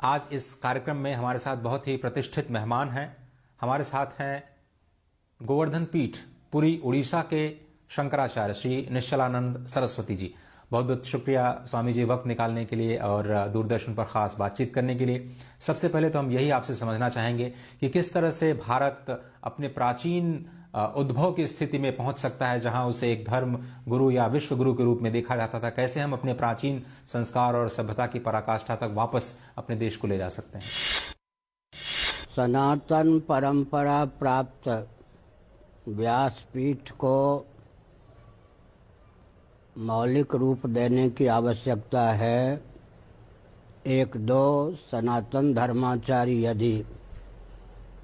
आज इस कार्यक्रम में हमारे साथ बहुत ही प्रतिष्ठित मेहमान हैं। हमारे साथ हैं गोवर्धन पीठ पुरी उड़ीसा के शंकराचार्य श्री निश्चलानंद सरस्वती जी। बहुत बहुत शुक्रिया स्वामी जी वक्त निकालने के लिए और दूरदर्शन पर खास बातचीत करने के लिए। सबसे पहले तो हम यही आपसे समझना चाहेंगे कि किस तरह से भारत अपने प्राचीन उद्भव की स्थिति में पहुंच सकता है, जहां उसे एक धर्म गुरु या विश्व गुरु के रूप में देखा जाता था। कैसे हम अपने प्राचीन संस्कार और सभ्यता की पराकाष्ठा तक वापस अपने देश को ले जा सकते हैं। सनातन परंपरा प्राप्त व्यासपीठ को मौलिक रूप देने की आवश्यकता है। एक दो सनातन धर्माचार्य यदि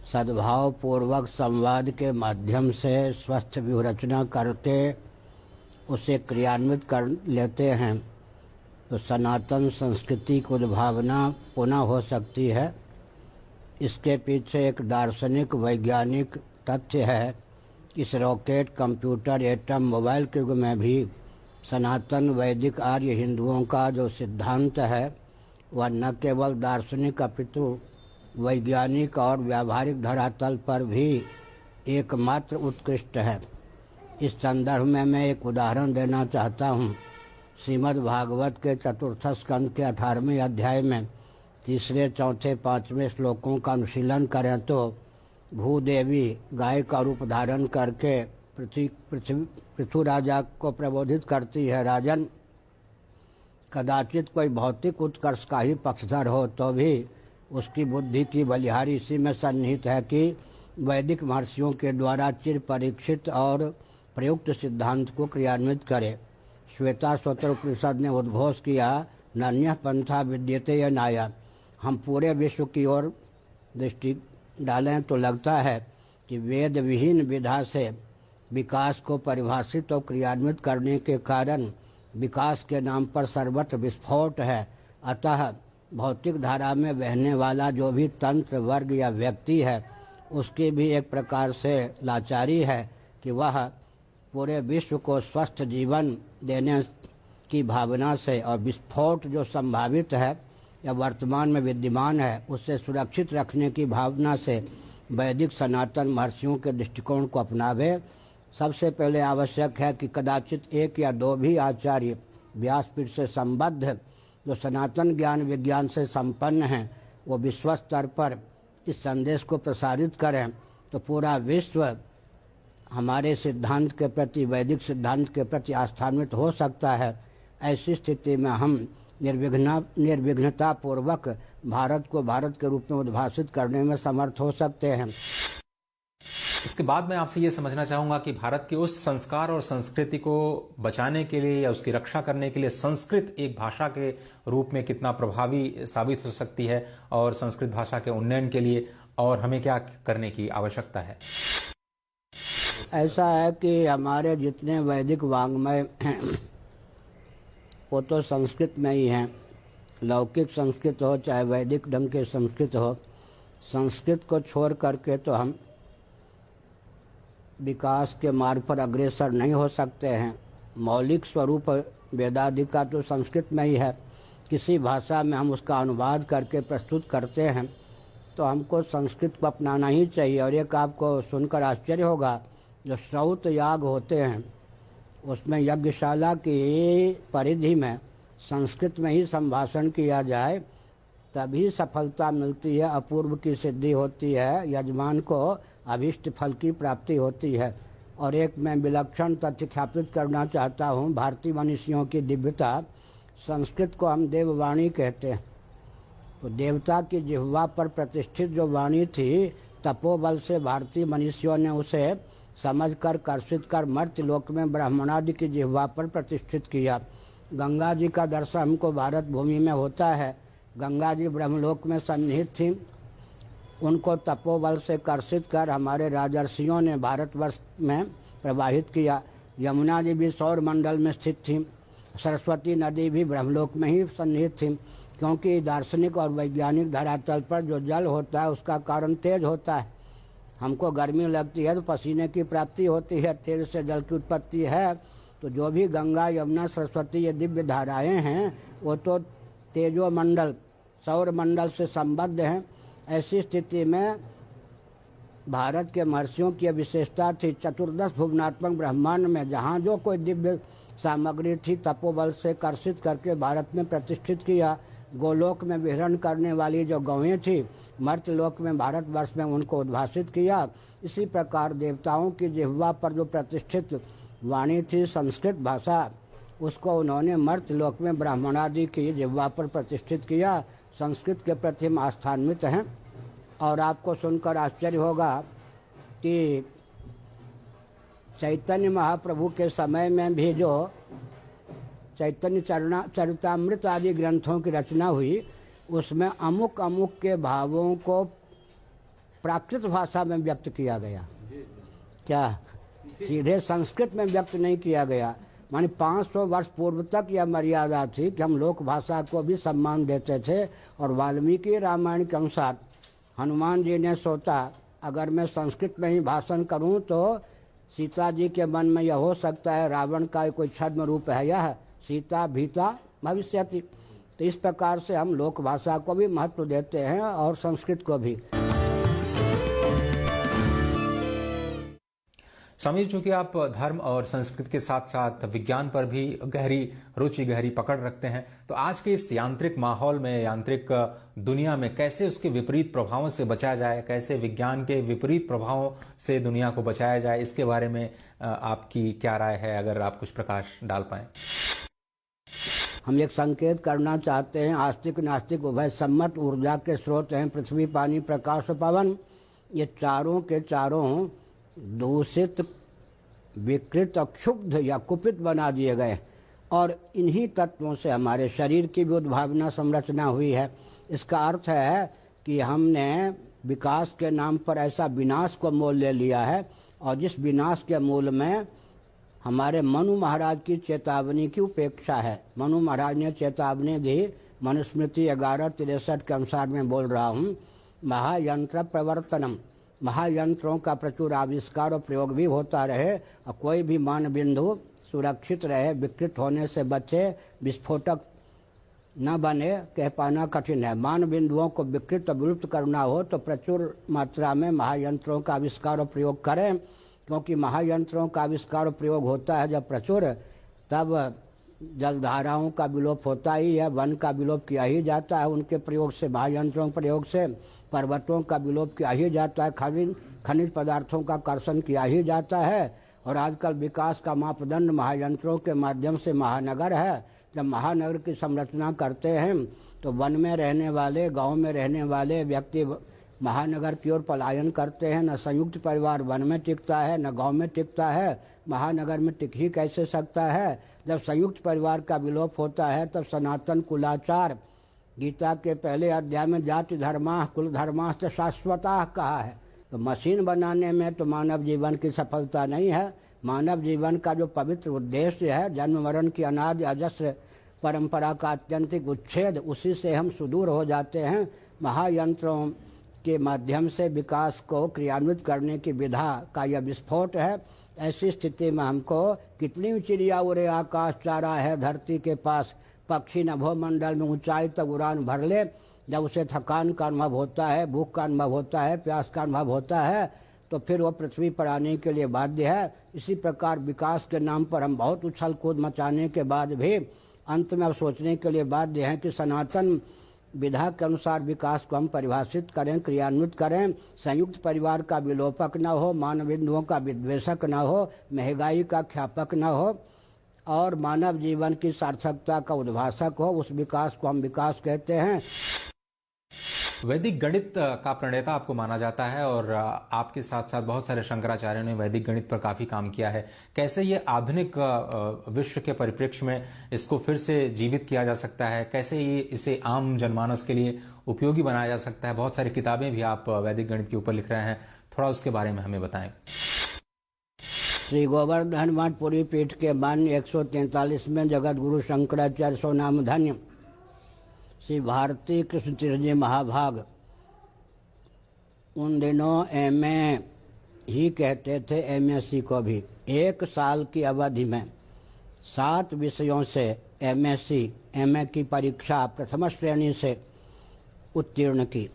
सद्भाव पूर्वक संवाद के माध्यम से स्वस्थ व्यूहरचना करके उसे क्रियान्वित कर लेते हैं तो सनातन संस्कृति की उद्भावना पुनः हो सकती है। इसके पीछे एक दार्शनिक वैज्ञानिक तथ्य है। इस रॉकेट, कंप्यूटर, एटम, मोबाइल के युग में भी सनातन वैदिक आर्य हिंदुओं का जो सिद्धांत है वह न केवल दार्शनिक अपितु वैज्ञानिक और व्यावहारिक धरातल पर भी एकमात्र उत्कृष्ट है। इस संदर्भ में मैं एक उदाहरण देना चाहता हूँ। श्रीमद् भागवत के चतुर्थ स्कंद के 18वें अध्याय में 3, 4, 5वें श्लोकों का अनुशीलन करें तो भूदेवी गाय का रूप धारण करके पृथु राजा को प्रबोधित करती है। राजन, कदाचित कोई भौतिक उत्कर्ष का ही पक्षधर हो तो भी उसकी बुद्धि की बलिहारी इसी में सन्निहित है कि वैदिक महर्षियों के द्वारा चिर परीक्षित और प्रयुक्त सिद्धांत को क्रियान्वित करे। श्वेता स्वतर उपनिषद ने उद्घोष किया, नान्यः पंथा विद्यते यनाया। हम पूरे विश्व की ओर दृष्टि डालें तो लगता है कि वेद विहीन विधा से विकास को परिभाषित और क्रियान्वित करने के कारण विकास के नाम पर सर्वत्र विस्फोट है। अतः भौतिक धारा में बहने वाला जो भी तंत्र, वर्ग या व्यक्ति है उसकी भी एक प्रकार से लाचारी है कि वह पूरे विश्व को स्वस्थ जीवन देने की भावना से और विस्फोट जो संभावित है या वर्तमान में विद्यमान है उससे सुरक्षित रखने की भावना से वैदिक सनातन महर्षियों के दृष्टिकोण को अपनावे। सबसे पहले आवश्यक है कि कदाचित एक या दो भी आचार्य व्यासपीठ से संबद्ध जो सनातन ज्ञान विज्ञान से संपन्न हैं वो विश्व स्तर पर इस संदेश को प्रसारित करें तो पूरा विश्व हमारे सिद्धांत के प्रति, वैदिक सिद्धांत के प्रति आस्थान्वित हो सकता है। ऐसी स्थिति में हम निर्विघ्नता पूर्वक भारत को भारत के रूप में उद्भाषित करने में समर्थ हो सकते हैं। इसके बाद मैं आपसे ये समझना चाहूंगा कि भारत के उस संस्कार और संस्कृति को बचाने के लिए या उसकी रक्षा करने के लिए संस्कृत एक भाषा के रूप में कितना प्रभावी साबित हो सकती है और संस्कृत भाषा के उन्नयन के लिए और हमें क्या करने की आवश्यकता है। ऐसा है कि हमारे जितने वैदिक वाङ्मय वो तो संस्कृत में ही हैं। लौकिक संस्कृत हो चाहे वैदिक ढंग के संस्कृत हो, संस्कृत को छोड़ करके तो हम विकास के मार्ग पर अग्रसर नहीं हो सकते हैं। मौलिक स्वरूप वेदादि का तो संस्कृत में ही है। किसी भाषा में हम उसका अनुवाद करके प्रस्तुत करते हैं तो हमको संस्कृत को अपनाना ही चाहिए। और एक आपको सुनकर आश्चर्य होगा, जो श्रौत याग होते हैं उसमें यज्ञशाला की परिधि में संस्कृत में ही संभाषण किया जाए तभी सफलता मिलती है, अपूर्व की सिद्धि होती है, यजमान को अभीष्ट फल की प्राप्ति होती है। और एक मैं विलक्षण तथ्य ख्यापित करना चाहता हूँ, भारतीय मनीषियों की दिव्यता। संस्कृत को हम देववाणी कहते हैं। तो देवता की जिह्वा पर प्रतिष्ठित जो वाणी थी, तपोबल से भारतीय मनीषियों ने उसे समझकर कर्षित कर मर्त्य लोक में ब्राह्मणादि की जिह्वा पर प्रतिष्ठित किया। गंगा जी का दर्शन हमको भारत भूमि में होता है। गंगा जी ब्रह्मलोक में सन्निहित थी, उनको तपोबल से कर्षित कर हमारे राजर्षियों ने भारतवर्ष में प्रवाहित किया। यमुना जी भी सौर मंडल में स्थित थी। सरस्वती नदी भी ब्रह्मलोक में ही सन्निहित थी, क्योंकि दार्शनिक और वैज्ञानिक धरातल पर जो जल होता है उसका कारण तेज होता है। हमको गर्मी लगती है तो पसीने की प्राप्ति होती है, तेज से जल की उत्पत्ति है। तो जो भी गंगा, यमुना, सरस्वती ये दिव्य धाराएं हैं वो तो तेजोमंडल सौर मंडल से संबद्ध हैं। ऐसी स्थिति में भारत के महर्षियों की विशेषता थी, चतुर्दश भुवनात्मक ब्रह्मांड में जहाँ जो कोई दिव्य सामग्री थी तपोबल से कर्षित करके भारत में प्रतिष्ठित किया। गोलोक में विहरण करने वाली जो गौएं थी, मर्त्यलोक में भारतवर्ष में उनको उद्भाषित किया। इसी प्रकार देवताओं की जिह्वा पर जो प्रतिष्ठित वाणी थी संस्कृत भाषा, उसको उन्होंने मर्त्यलोक में ब्राह्मणादि की जिह्वा पर प्रतिष्ठित किया। संस्कृत के प्रति हम आस्थान्वित हैं। और आपको सुनकर आश्चर्य होगा कि चैतन्य महाप्रभु के समय में भी जो चैतन्य चरितामृत आदि ग्रंथों की रचना हुई, उसमें अमुक अमुक के भावों को प्राकृत भाषा में व्यक्त किया गया। क्या सीधे संस्कृत में व्यक्त नहीं किया गया। माने 500 वर्ष पूर्व तक यह मर्यादा थी कि हम लोक भाषा को भी सम्मान देते थे। और वाल्मीकि रामायण के अनुसार हनुमान जी ने सोचा, अगर मैं संस्कृत में ही भाषण करूं तो सीता जी के मन में यह हो सकता है रावण का कोई छद्म रूप है, यह सीता भीता भविष्यति। तो इस प्रकार से हम लोक भाषा को भी महत्व देते हैं और संस्कृत को भी। स्वामी जी, चूंकि आप धर्म और संस्कृत के साथ साथ विज्ञान पर भी गहरी रुचि, गहरी पकड़ रखते हैं, तो आज के इस यांत्रिक माहौल में, यांत्रिक दुनिया में कैसे उसके विपरीत प्रभावों से बचा जाए, कैसे विज्ञान के विपरीत प्रभावों से दुनिया को बचाया जाए, इसके बारे में आपकी क्या राय है, अगर आप कुछ प्रकाश डाल पाएं। हम एक संकेत करना चाहते हैं। आस्तिक नास्तिक उभय सम्मत ऊर्जा के स्रोत हैं पृथ्वी, पानी, प्रकाश और पवन। ये चारों के चारों दूषित, विकृत, क्षुब्ध या कुपित बना दिए गए। और इन्हीं तत्वों से हमारे शरीर की भी उद्भावना संरचना हुई है। इसका अर्थ है कि हमने विकास के नाम पर ऐसा विनाश को मोल ले लिया है। और जिस विनाश के मूल में हमारे मनु महाराज की चेतावनी की उपेक्षा है। मनु महाराज ने चेतावनी दी, मनुस्मृति 11:63 के अनुसार मैं बोल रहा हूँ, महायंत्र प्रवर्तनम, महायंत्रों का प्रचुर आविष्कार और प्रयोग भी होता रहे और कोई भी मान बिंदु सुरक्षित रहे, विकृत होने से बचे, विस्फोटक न बने, कह पाना कठिन है। मान बिंदुओं को विकृत और विलुप्त करना हो तो प्रचुर मात्रा में महायंत्रों का आविष्कार और प्रयोग करें, क्योंकि महायंत्रों का आविष्कार और प्रयोग होता है जब प्रचुर, तब जलधाराओं का विलोप होता ही है, वन का विलोप किया ही जाता है उनके प्रयोग से, महायंत्रों प्रयोग से, पर्वतों का विलोप किया ही जाता है, खनिज पदार्थों का कर्षण किया ही जाता है। और आजकल विकास का मापदंड महायंत्रों के माध्यम से महानगर है। जब महानगर की संरचना करते हैं तो वन में रहने वाले, गांव में रहने वाले व्यक्ति महानगर की ओर पलायन करते हैं। न संयुक्त परिवार वन में टिकता है, न गांव में टिकता है, महानगर में टिक ही कैसे सकता है। जब संयुक्त परिवार का विलोप होता है तब सनातन कुलाचार, गीता के पहले अध्याय में जाति धर्मा कुल धर्माश्च शाश्वता कहा है। तो मशीन बनाने में तो मानव जीवन की सफलता नहीं है। मानव जीवन का जो पवित्र उद्देश्य है, जन्म मरण की अनादि अजस्र परंपरा का अत्यंतिक उच्छेद, उसी से हम सुदूर हो जाते हैं। महायंत्रों के माध्यम से विकास को क्रियान्वित करने की विधा का यह विस्फोट है। ऐसी स्थिति में हमको कितनी चिड़िया उड़े आकाश चारा है धरती के पास, पक्षी नभोमंडल में ऊंचाई तक उड़ान भर ले, जब उसे थकान का अनुभव होता है, भूख का अनुभव होता है, प्यास का अनुभव होता है, तो फिर वो पृथ्वी पर आने के लिए बाध्य है। इसी प्रकार विकास के नाम पर हम बहुत उछल कूद मचाने के बाद भी अंत में अब सोचने के लिए बाध्य हैं कि सनातन विधा के अनुसार विकास को हम परिभाषित करें, क्रियान्वित करें। संयुक्त परिवार का विलोपक न हो, मानव बिंदुओं का विद्वेषक न हो, महंगाई का ख्यापक न हो और मानव जीवन की सार्थकता का उद्भाषक हो। उस विकास को हम विकास कहते हैं। वैदिक गणित का प्रणेता आपको माना जाता है और आपके साथ साथ बहुत सारे शंकराचार्यों ने वैदिक गणित पर काफी काम किया है। कैसे ये आधुनिक विश्व के परिप्रेक्ष्य में इसको फिर से जीवित किया जा सकता है, कैसे ये इसे आम जनमानस के लिए उपयोगी बनाया जा सकता है? बहुत सारी किताबें भी आप वैदिक गणित के ऊपर लिख रहे हैं, थोड़ा उसके बारे में हमें बताएं। श्री गोवर्धन मठ पुरी पीठ के मान्य 143 में जगत गुरु शंकराचार्य सो नाम धन्य श्री भारती कृष्ण तीर्थ जी महाभाग उन दिनों एमए ही कहते थे, एमएससी को भी। 1 साल की अवधि में 7 विषयों से एमएससी, एमए की परीक्षा प्रथम श्रेणी से उत्तीर्ण की।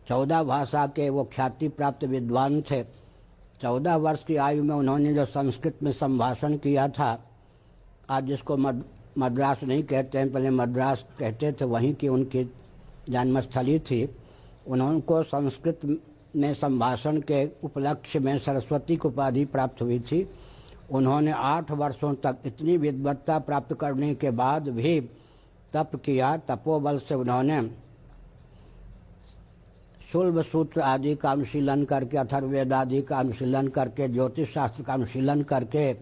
14 भाषा के वो ख्याति प्राप्त विद्वान थे। 14 वर्ष की आयु में उन्होंने जो संस्कृत में संभाषण किया था, आज जिसको मद्रास नहीं कहते हैं, पहले मद्रास कहते थे, वहीं की उनकी जन्मस्थली थी। उनको संस्कृत में संभाषण के उपलक्ष्य में सरस्वती की उपाधि प्राप्त हुई थी। उन्होंने 8 वर्षों तक इतनी विद्वत्ता प्राप्त करने के बाद भी तप किया। तपोबल से उन्होंने शुल्ब सूत्र आदि का अनुशीलन करके, अथर्ववेद आदि का अनुशीलन करके, ज्योतिष शास्त्र का अनुशीलन करके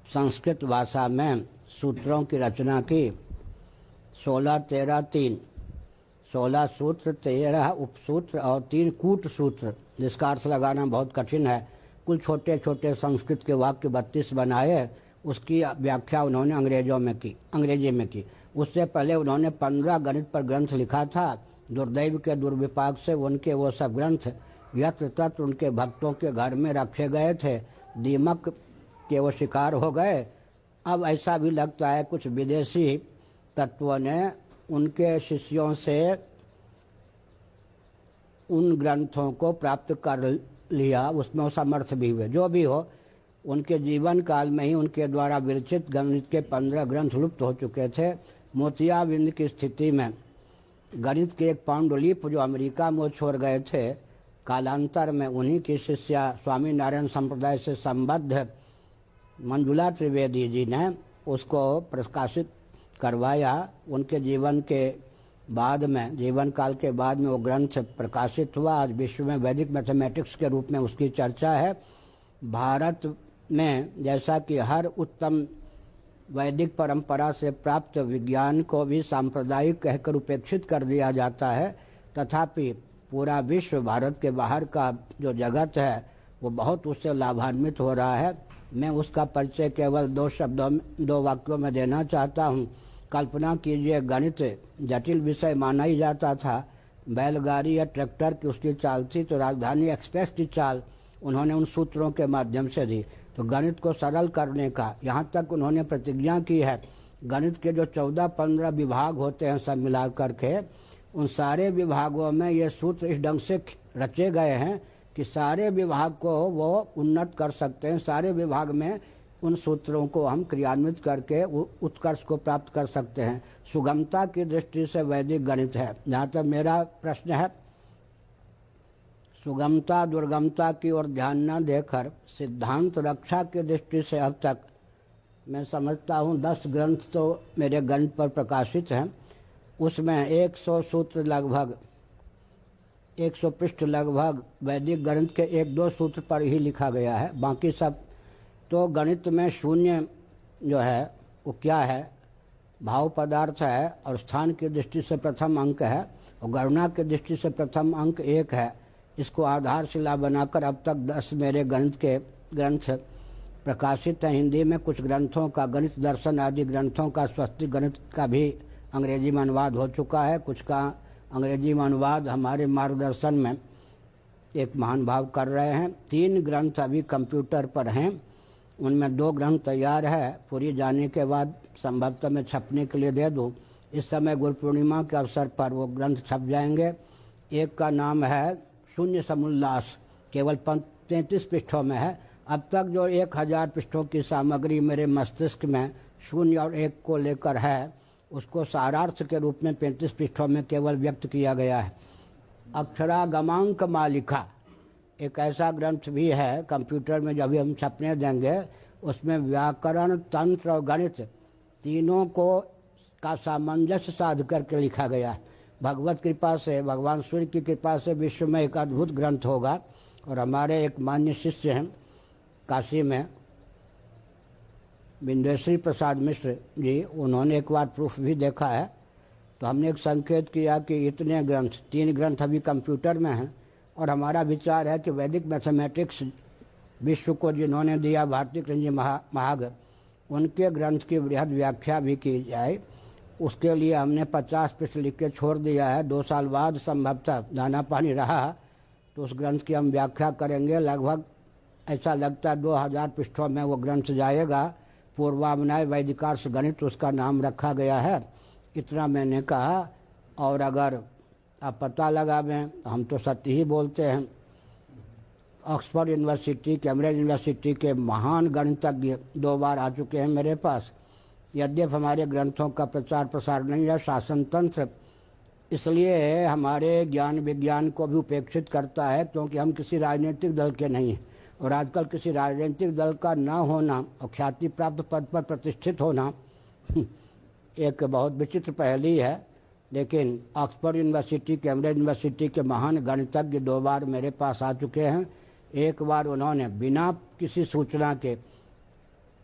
संस्कृत भाषा में सूत्रों की रचना की। 16, 13, 3 16 सूत्र, 13 उपसूत्र और 3 कूट सूत्र, जिसका अर्थ लगाना बहुत कठिन है। कुल छोटे छोटे संस्कृत के वाक्य 32 बनाए। उसकी व्याख्या उन्होंने अंग्रेजी में की। उससे पहले उन्होंने 15 गणित पर ग्रंथ लिखा था। दुर्दैव के दुर्विपाक से उनके वो सब ग्रंथ यत्र तत्र उनके भक्तों के घर में रखे गए थे। दीमक के वो शिकार हो गए। अब ऐसा भी लगता है कुछ विदेशी तत्वों ने उनके शिष्यों से उन ग्रंथों को प्राप्त कर लिया, उसमें समर्थ भी हुए। जो भी हो, उनके जीवन काल में ही उनके द्वारा विरचित गणित के 15 ग्रंथ लुप्त हो चुके थे। मोतियाबिंद की स्थिति में गणित के एक पांडुलिपि जो अमेरिका में छोड़ गए थे, कालांतर में उन्हीं की शिष्या स्वामी नारायण संप्रदाय से संबद्ध मंजुला त्रिवेदी जी ने उसको प्रकाशित करवाया। उनके जीवन काल के बाद में वो ग्रंथ प्रकाशित हुआ। आज विश्व में वैदिक मैथमेटिक्स के रूप में उसकी चर्चा है। भारत में जैसा कि हर उत्तम वैदिक परंपरा से प्राप्त विज्ञान को भी सांप्रदायिक कहकर उपेक्षित कर दिया जाता है, तथापि पूरा विश्व, भारत के बाहर का जो जगत है, वो बहुत उससे लाभान्वित हो रहा है। मैं उसका परिचय केवल 2 वाक्यों में देना चाहता हूँ। कल्पना कीजिए, गणित जटिल विषय माना ही जाता था। बैलगाड़ी या ट्रैक्टर की उसकी चाल थी, तो राजधानी एक्सप्रेस की चाल उन्होंने उन सूत्रों के माध्यम से दी। तो गणित को सरल करने का यहाँ तक उन्होंने प्रतिज्ञा की है। गणित के जो 14-15 विभाग होते हैं सब मिला करके, उन सारे विभागों में ये सूत्र इस ढंग से रचे गए हैं कि सारे विभाग को वो उन्नत कर सकते हैं। सारे विभाग में उन सूत्रों को हम क्रियान्वित करके उत्कर्ष को प्राप्त कर सकते हैं। सुगमता की दृष्टि से वैदिक गणित है। जहाँ तक मेरा प्रश्न है, सुगमता दुर्गमता की ओर ध्यान न देकर सिद्धांत रक्षा की दृष्टि से अब तक मैं समझता हूँ 10 ग्रंथ तो मेरे गणित पर प्रकाशित हैं। उसमें 100 सूत्र लगभग 100 पृष्ठ लगभग वैदिक गणित के 1-2 सूत्र पर ही लिखा गया है। बाकी सब तो गणित में शून्य जो है वो क्या है, भाव पदार्थ है, और स्थान की दृष्टि से प्रथम अंक है, और गणना की दृष्टि से प्रथम अंक 1 है। इसको आधारशिला बनाकर अब तक 10 मेरे गणित के ग्रंथ प्रकाशित हैं। हिंदी में कुछ ग्रंथों का, गणित दर्शन आदि ग्रंथों का स्वस्तिक गणित का भी अंग्रेजी में अनुवाद हो चुका है। कुछ का अंग्रेजी में अनुवाद हमारे मार्गदर्शन में एक महान भाव कर रहे हैं। 3 ग्रंथ अभी कंप्यूटर पर हैं, उनमें 2 ग्रंथ तैयार है। पूरी जाने के बाद संभवतः मैं छपने के लिए दे दूं। इस समय गुरु पूर्णिमा के अवसर पर वो ग्रंथ छप जाएंगे। एक का नाम है शून्य समुल्लास, केवल 33 पृष्ठों में है। अब तक जो 1000 पृष्ठों की सामग्री मेरे मस्तिष्क में 0 और 1 को लेकर है, उसको सारार्थ के रूप में 35 पृष्ठों में केवल व्यक्त किया गया है। अक्षरागमांक मालिका एक ऐसा ग्रंथ भी है कंप्यूटर में, जब भी हम छपने देंगे, उसमें व्याकरण, तंत्र और गणित तीनों को का सामंजस्य साध करके लिखा गया है। भगवत कृपा से, भगवान सूर्य की कृपा से विश्व में एक अद्भुत ग्रंथ होगा। और हमारे एक मान्य शिष्य हैं काशी में, बिंदेश्वरी प्रसाद मिश्र जी, उन्होंने एक बार प्रूफ भी देखा है। तो हमने एक संकेत किया कि इतने ग्रंथ, 3 ग्रंथ अभी कंप्यूटर में हैं, और हमारा विचार है कि वैदिक मैथमेटिक्स विश्व को जिन्होंने दिया भारती कृष्ण जी महाग, उनके ग्रंथ की बृहद व्याख्या भी की जाए। उसके लिए हमने 50 पृष्ठ लिख के छोड़ दिया है। 2 साल बाद संभवतः दाना पानी रहा तो उस ग्रंथ की हम व्याख्या करेंगे। लगभग ऐसा लगता है 2000 पृष्ठों में वो ग्रंथ जाएगा। पूर्वामनाय वैदिकार्ष गणित उसका नाम रखा गया है। इतना मैंने कहा। और अगर आप पता लगावें, हम तो सत्य ही बोलते हैं। ऑक्सफोर्ड यूनिवर्सिटी, कैम्ब्रिज यूनिवर्सिटी के महान गणितज्ञ 2 बार आ चुके हैं मेरे पास। यद्यपि हमारे ग्रंथों का प्रचार प्रसार नहीं है, शासन तंत्र इसलिए हमारे ज्ञान विज्ञान को भी उपेक्षित करता है, क्योंकि हम किसी राजनीतिक दल के नहीं हैं। और आजकल किसी राजनीतिक दल का न होना और ख्याति प्राप्त पद पर प्रतिष्ठित होना एक बहुत विचित्र पहेली है। लेकिन ऑक्सफोर्ड यूनिवर्सिटी, कैम्ब्रिज यूनिवर्सिटी के महान गणितज्ञ 2 बार मेरे पास आ चुके हैं। एक बार उन्होंने बिना किसी सूचना के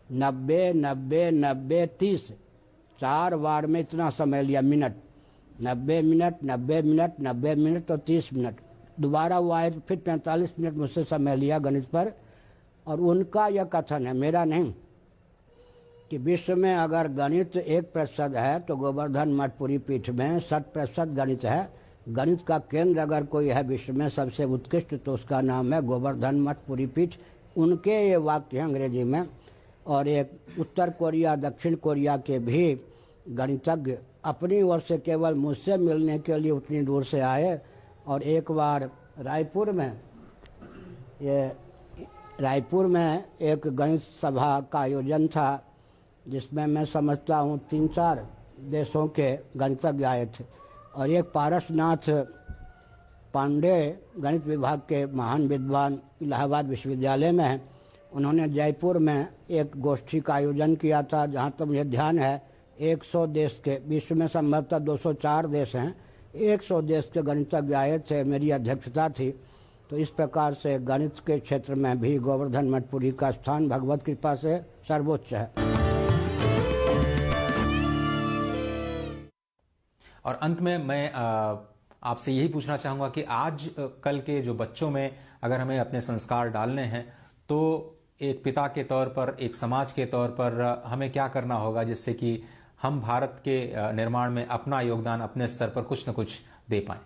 90, 90, 90, 30 4 बार में इतना समय लिया, मिनट 90 मिनट, 90 मिनट, 90 मिनट और 30 मिनट। दोबारा वो आए तो फिर 45 मिनट मुझसे समय लिया गणित पर। और उनका यह कथन है, मेरा नहीं, कि विश्व में अगर गणित 1% है तो गोवर्धन मठ पुरी पीठ में 60% गणित है। गणित का केंद्र अगर कोई है विश्व में सबसे उत्कृष्ट तो उसका नाम है गोवर्धन मठ पुरी पीठ। उनके ये वाक्य हैं अंग्रेजी में। और एक उत्तर कोरिया, दक्षिण कोरिया के भी गणितज्ञ अपनी ओर से केवल मुझसे मिलने के लिए उतनी दूर से आए। और एक बार रायपुर में एक गणित सभा का आयोजन था, जिसमें मैं समझता हूँ 3-4 देशों के गणितज्ञ आए थे। और एक पारसनाथ पांडे गणित विभाग के महान विद्वान इलाहाबाद विश्वविद्यालय में हैं। उन्होंने जयपुर में एक गोष्ठी का आयोजन किया था, जहाँ तक मुझे ध्यान है 100 देश के, विश्व में संभवतः 204 देश हैं, 100 देश के गणितज्ञ आए थे, मेरी अध्यक्षता थी। तो इस प्रकार से गणित के क्षेत्र में भी गोवर्धन मठ पुरी का स्थान भगवत कृपा से सर्वोच्च है। और अंत में मैं आपसे यही पूछना चाहूँगा कि आज कल के जो बच्चों में अगर हमें अपने संस्कार डालने हैं तो एक पिता के तौर पर, एक समाज के तौर पर हमें क्या करना होगा जिससे कि हम भारत के निर्माण में अपना योगदान अपने स्तर पर कुछ न कुछ दे पाएं।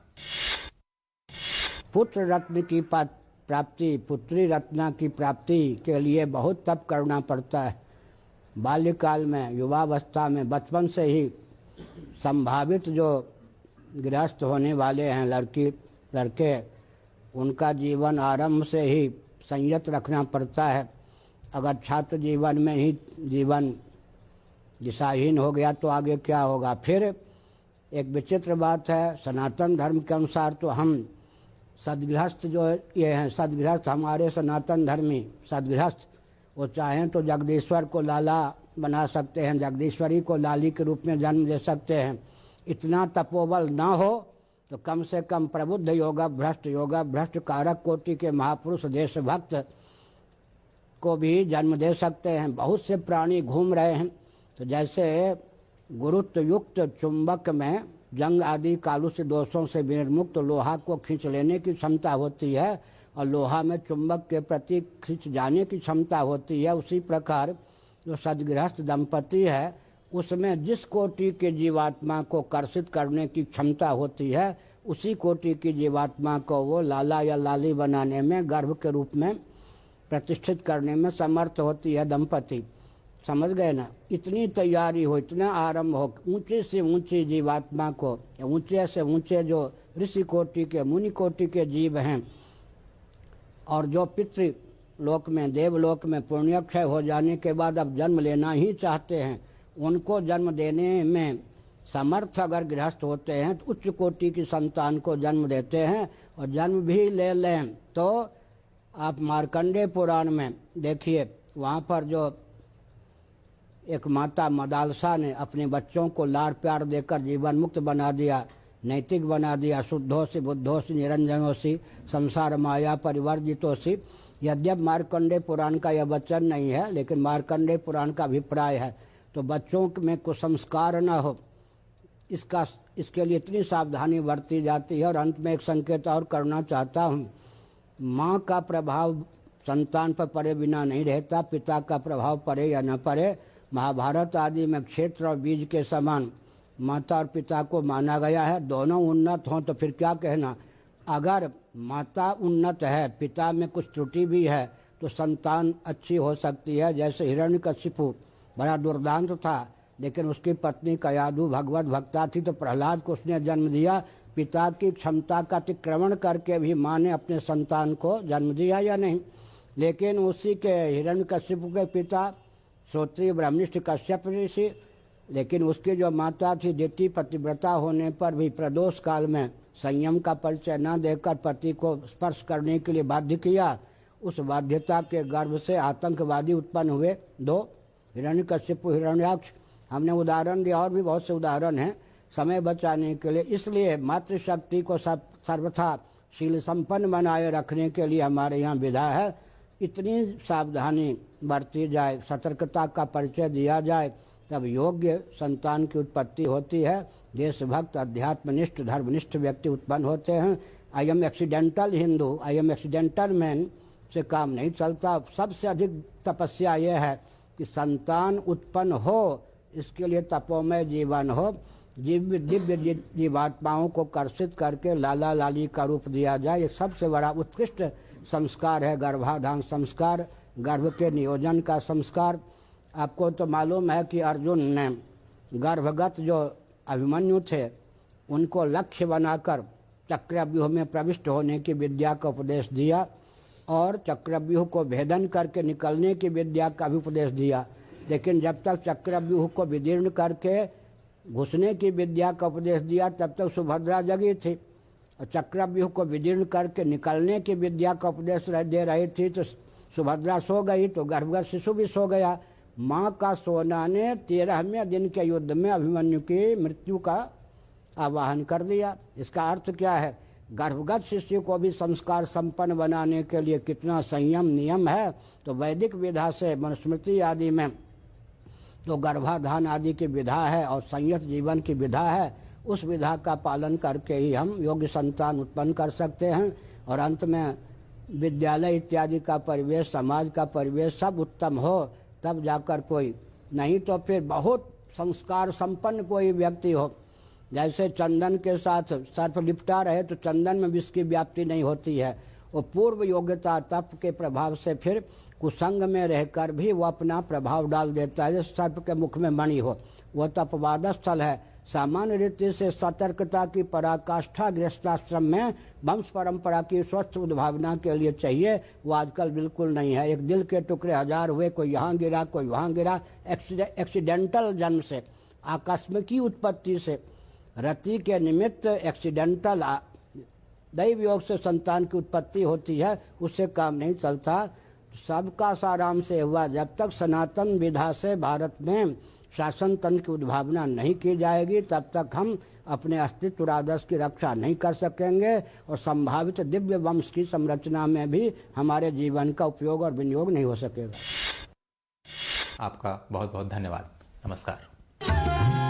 पुत्र रत्न की प्राप्ति, पुत्री रत्ना की प्राप्ति के लिए बहुत तप करना पड़ता है। बाल्यकाल में, युवावस्था में, बचपन से ही संभावित जो गृहस्थ होने वाले हैं लड़के, उनका जीवन आरंभ से ही संयत रखना पड़ता है। अगर छात्र जीवन में ही जीवन दिशाहीन हो गया तो आगे क्या होगा। फिर एक विचित्र बात है, सनातन धर्म के अनुसार तो हम सदगृहस्थ जो ये हैं, सदगृहस्थ हमारे सनातन धर्मी सदगृहस्थ, वो चाहें तो जगदीश्वर को लाला बना सकते हैं, जगदीश्वरी को लाली के रूप में जन्म दे सकते हैं। इतना तपोबल ना हो तो कम से कम प्रबुद्ध योगा भ्रष्ट कारक कोटि के महापुरुष देशभक्त को भी जन्म दे सकते हैं। बहुत से प्राणी घूम रहे हैं। तो जैसे गुरुत्व युक्त चुंबक में जंग आदि कालुष्य दोषों से विनिर्मुक्त लोहा को खींच लेने की क्षमता होती है और लोहा में चुंबक के प्रति खींच जाने की क्षमता होती है, उसी प्रकार जो सदगृहस्थ दंपति है उसमें जिस कोटि के जीवात्मा को कर्षित करने की क्षमता होती है, उसी कोटि की जीवात्मा को वो लाला या लाली बनाने में, गर्भ के रूप में प्रतिष्ठित करने में समर्थ होती है दंपति। समझ गए ना। इतनी तैयारी हो, इतना आरंभ हो, ऊंची से ऊंची जीवात्मा को, ऊंचे से ऊंचे जो ऋषि कोटि के, मुनि कोटि के जीव हैं और जो पितृ लोक में, देवलोक में पुण्यक्षय हो जाने के बाद अब जन्म लेना ही चाहते हैं, उनको जन्म देने में समर्थ अगर गृहस्थ होते हैं तो उच्च कोटि की संतान को जन्म देते हैं। और जन्म भी ले लें तो आप मार्कंडेय पुराण में देखिए, वहाँ पर जो एक माता मदालसा ने अपने बच्चों को लाड़ प्यार देकर जीवन मुक्त बना दिया, नैतिक बना दिया। शुद्धोसी बुद्धोसी निरंजनोसी संसार माया परिवर्जितोसी। यद्यप मार्कंडेय पुराण का यह वचन नहीं है, लेकिन मार्कंडेय पुराण का अभिप्राय है। तो बच्चों में कुसंस्कार न हो, इसके लिए इतनी सावधानी बरती जाती है। और अंत में एक संकेत और करना चाहता हूँ, माँ का प्रभाव संतान पर पड़े बिना नहीं रहता, पिता का प्रभाव पड़े या न पड़े। महाभारत आदि में क्षेत्र और बीज के समान माता और पिता को माना गया है। दोनों उन्नत हों तो फिर क्या कहना। अगर माता उन्नत है, पिता में कुछ त्रुटि भी है, तो संतान अच्छी हो सकती है। जैसे हिरण्यकशिपु बड़ा दुर्दांत था, लेकिन उसकी पत्नी कयाधु भगवत भक्ता थी, तो प्रहलाद को उसने जन्म दिया। पिता की क्षमता का अतिक्रमण करके भी माँ ने अपने संतान को जन्म दिया या नहीं? लेकिन उसी के हिरण्यकशिपु के पिता श्रोत्रिय ब्रह्मनिष्ठ कश्यप ऋषि, लेकिन उसकी जो माता थी दिति पतिव्रता होने पर भी प्रदोष काल में संयम का परिचय न देकर पति को स्पर्श करने के लिए बाध्य किया। उस बाध्यता के गर्भ से आतंकवादी उत्पन्न हुए, 2 हिरण्यकशिपु हिरण्याक्ष। हमने उदाहरण दिया, और भी बहुत से उदाहरण हैं समय बचाने के लिए। इसलिए मातृशक्ति को सर्वथा शील संपन्न बनाए रखने के लिए हमारे यहाँ विधा है। इतनी सावधानी बरती जाए, सतर्कता का परिचय दिया जाए, तब योग्य संतान की उत्पत्ति होती है। देशभक्त अध्यात्मनिष्ठ धर्मनिष्ठ व्यक्ति उत्पन्न होते हैं। I am accidental Hindu, I am accidental man से काम नहीं चलता। सबसे अधिक तपस्या यह है कि संतान उत्पन्न हो, इसके लिए तपोमय जीवन हो, दिव्य जीवात्माओं को कर्षित करके लाला लाली का रूप दिया जाए। ये सबसे बड़ा उत्कृष्ट संस्कार है गर्भाधान संस्कार, गर्भ के नियोजन का संस्कार। आपको तो मालूम है कि अर्जुन ने गर्भगत जो अभिमन्यु थे उनको लक्ष्य बनाकर चक्रव्यूह में प्रविष्ट होने की विद्या का उपदेश दिया, और चक्रव्यूह को भेदन करके निकलने की विद्या का भी उपदेश दिया। लेकिन जब तक चक्रव्यूह को विदीर्ण करके घुसने की विद्या का उपदेश दिया तब तक सुभद्रा जगी थी, और चक्रव्यूह को विदीर्ण करके निकलने की विद्या का उपदेश दे रही थी तो सुभद्रा सो गई, तो गर्भगत शिशु भी सो गया। माँ का सोना ने 13वें दिन के युद्ध में अभिमन्यु की मृत्यु का आवाहन कर दिया। इसका अर्थ क्या है? गर्भगत शिशु को भी संस्कार संपन्न बनाने के लिए कितना संयम नियम है। तो वैदिक विधा से मनुस्मृति आदि में तो गर्भाधान आदि की विधा है और संयत जीवन की विधा है। उस विधा का पालन करके ही हम योग्य संतान उत्पन्न कर सकते हैं। और अंत में विद्यालय इत्यादि का परिवेश, समाज का परिवेश सब उत्तम हो, तब जाकर कोई, नहीं तो फिर बहुत संस्कार संपन्न कोई व्यक्ति हो। जैसे चंदन के साथ सर्प लिपटा रहे तो चंदन में विष की व्याप्ति नहीं होती है। वो पूर्व योग्यता तप के प्रभाव से फिर कुसंग में रहकर भी वो अपना प्रभाव डाल देता है। जैसे सर्प के मुख में मणि हो, वह तपवाद स्थल है। सामान्य रीति से सतर्कता की पराकाष्ठा गृहस्थाश्रम में वंश परंपरा की स्वस्थ उद्भावना के लिए चाहिए, वो आजकल बिल्कुल नहीं है। एक दिल के टुकड़े 1000 हुए, कोई यहाँ गिरा कोई वहाँ गिरा, एक्सीडेंटल जन्म से, आकस्मिकी उत्पत्ति से, रति के निमित्त एक्सीडेंटल दैव योग से संतान की उत्पत्ति होती है, उससे काम नहीं चलता। सबका सारांश से हुआ, जब तक सनातन विधा से भारत में शासन तंत्र की उद्भावना नहीं की जाएगी तब तक हम अपने अस्तित्व आदर्श की रक्षा नहीं कर सकेंगे, और संभावित दिव्य वंश की संरचना में भी हमारे जीवन का उपयोग और विनियोग नहीं हो सकेगा। आपका बहुत बहुत धन्यवाद। नमस्कार।